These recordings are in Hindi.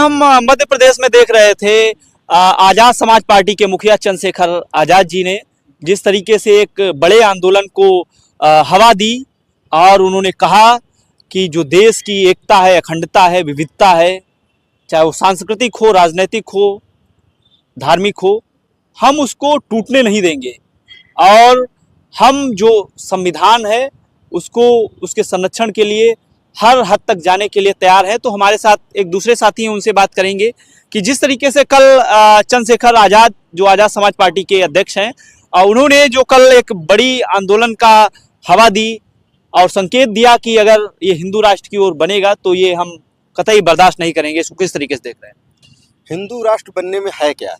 हम मध्य प्रदेश में देख रहे थे आजाद समाज पार्टी के मुखिया चंद्रशेखर आजाद जी ने जिस तरीके से एक बड़े आंदोलन को हवा दी और उन्होंने कहा कि जो देश की एकता है, अखंडता है, विविधता है, चाहे वो सांस्कृतिक हो, राजनीतिक हो, धार्मिक हो, हम उसको टूटने नहीं देंगे और हम जो संविधान है उसको उसके संरक्षण के लिए हर हद तक जाने के लिए तैयार है। तो हमारे साथ एक दूसरे साथी हैं, उनसे बात करेंगे कि जिस तरीके से कल चंद्रशेखर आजाद जो आजाद समाज पार्टी के अध्यक्ष हैं, उन्होंने जो कल एक बड़ी आंदोलन का हवा दी और संकेत दिया कि अगर ये हिंदू राष्ट्र की ओर बनेगा तो ये हम कतई बर्दाश्त नहीं करेंगे। इसको किस तरीके से देख रहे हैं? हिंदू राष्ट्र बनने में है क्या,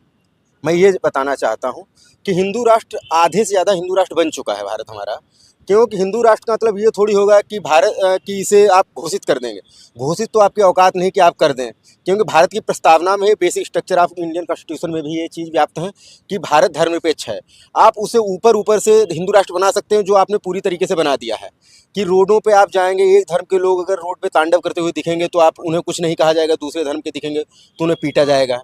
मैं ये बताना चाहता हूँ कि हिंदू राष्ट्र आधे से ज़्यादा हिंदू राष्ट्र बन चुका है भारत हमारा। क्योंकि हिंदू राष्ट्र का मतलब ये थोड़ी होगा कि भारत कि इसे आप घोषित कर देंगे। घोषित तो आपकी औकात नहीं कि आप कर दें, क्योंकि भारत की प्रस्तावना में, basic structure of Indian constitution में भी ये चीज़ व्याप्त है कि भारत धर्मनिरपेक्ष है। आप उसे ऊपर से हिंदू राष्ट्र बना सकते हैं, जो आपने पूरी तरीके से बना दिया है कि रोडों पे आप जाएंगे, एक धर्म के लोग अगर रोड पे तांडव करते हुए दिखेंगे तो आप उन्हें कुछ नहीं कहा जाएगा, दूसरे धर्म के दिखेंगे तो उन्हें पीटा जाएगा।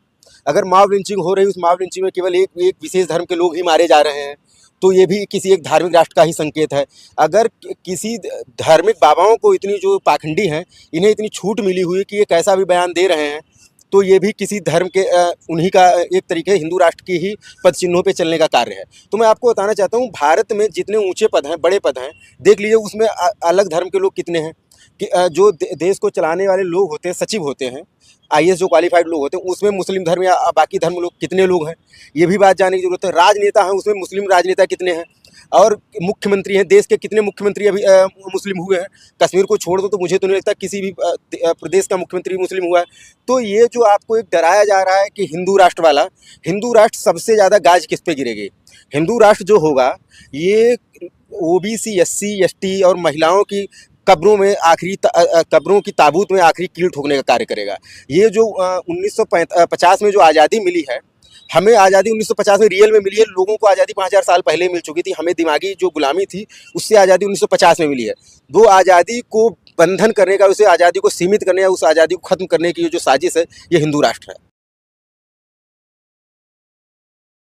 अगर मॉब लिंचिंग हो रही है, उस मॉब लिंचिंग में केवल एक विशेष धर्म के लोग ही मारे जा रहे हैं, तो ये भी किसी एक धार्मिक राष्ट्र का ही संकेत है। अगर किसी धार्मिक बाबाओं को इतनी जो पाखंडी हैं, इन्हें इतनी छूट मिली हुई कि ये कैसा भी बयान दे रहे हैं, तो ये भी किसी धर्म के उन्हीं का एक तरीके हिंदू राष्ट्र की ही पद चिन्हों पे चलने का कार्य है। तो मैं आपको बताना चाहता हूँ, भारत में जितने ऊंचे पद हैं, बड़े पद हैं, देख लीजिए उसमें अलग धर्म के लोग कितने हैं कि जो देश को चलाने वाले लोग होते हैं, सचिव होते हैं, आईएएस जो क्वालिफाइड लोग होते हैं, उसमें मुस्लिम धर्म या बाकी धर्म लोग कितने लोग हैं, ये भी बात जानने की जरूरत है। राजनेता हैं, उसमें मुस्लिम राजनेता कितने हैं, और मुख्यमंत्री हैं, देश के कितने मुख्यमंत्री अभी मुस्लिम हुए हैं। कश्मीर को छोड़ दो तो मुझे तो नहीं लगता किसी भी प्रदेश का मुख्यमंत्री मुस्लिम हुआ है। तो ये जो आपको एक डराया जा रहा है कि हिंदू राष्ट्र वाला, हिंदू राष्ट्र सबसे ज़्यादा गाज किस पे गिरेगी? हिंदू राष्ट्र जो होगा ये ओबीसी, एससी, एसटी और महिलाओं की कब्रों की ताबूत में आखिरी कील ठोकने का कार्य करेगा। ये जो 1950 में जो आज़ादी मिली है, हमें आज़ादी 1950 में रियल में मिली है। लोगों को आज़ादी 5000 साल पहले मिल चुकी थी। हमें दिमागी जो गुलामी थी उससे आज़ादी 1950 में मिली है। वो आज़ादी को बंधन करने का, उसे आज़ादी को सीमित करने या उस आज़ादी को ख़त्म करने की जो साजिश है, ये हिंदू राष्ट्र है।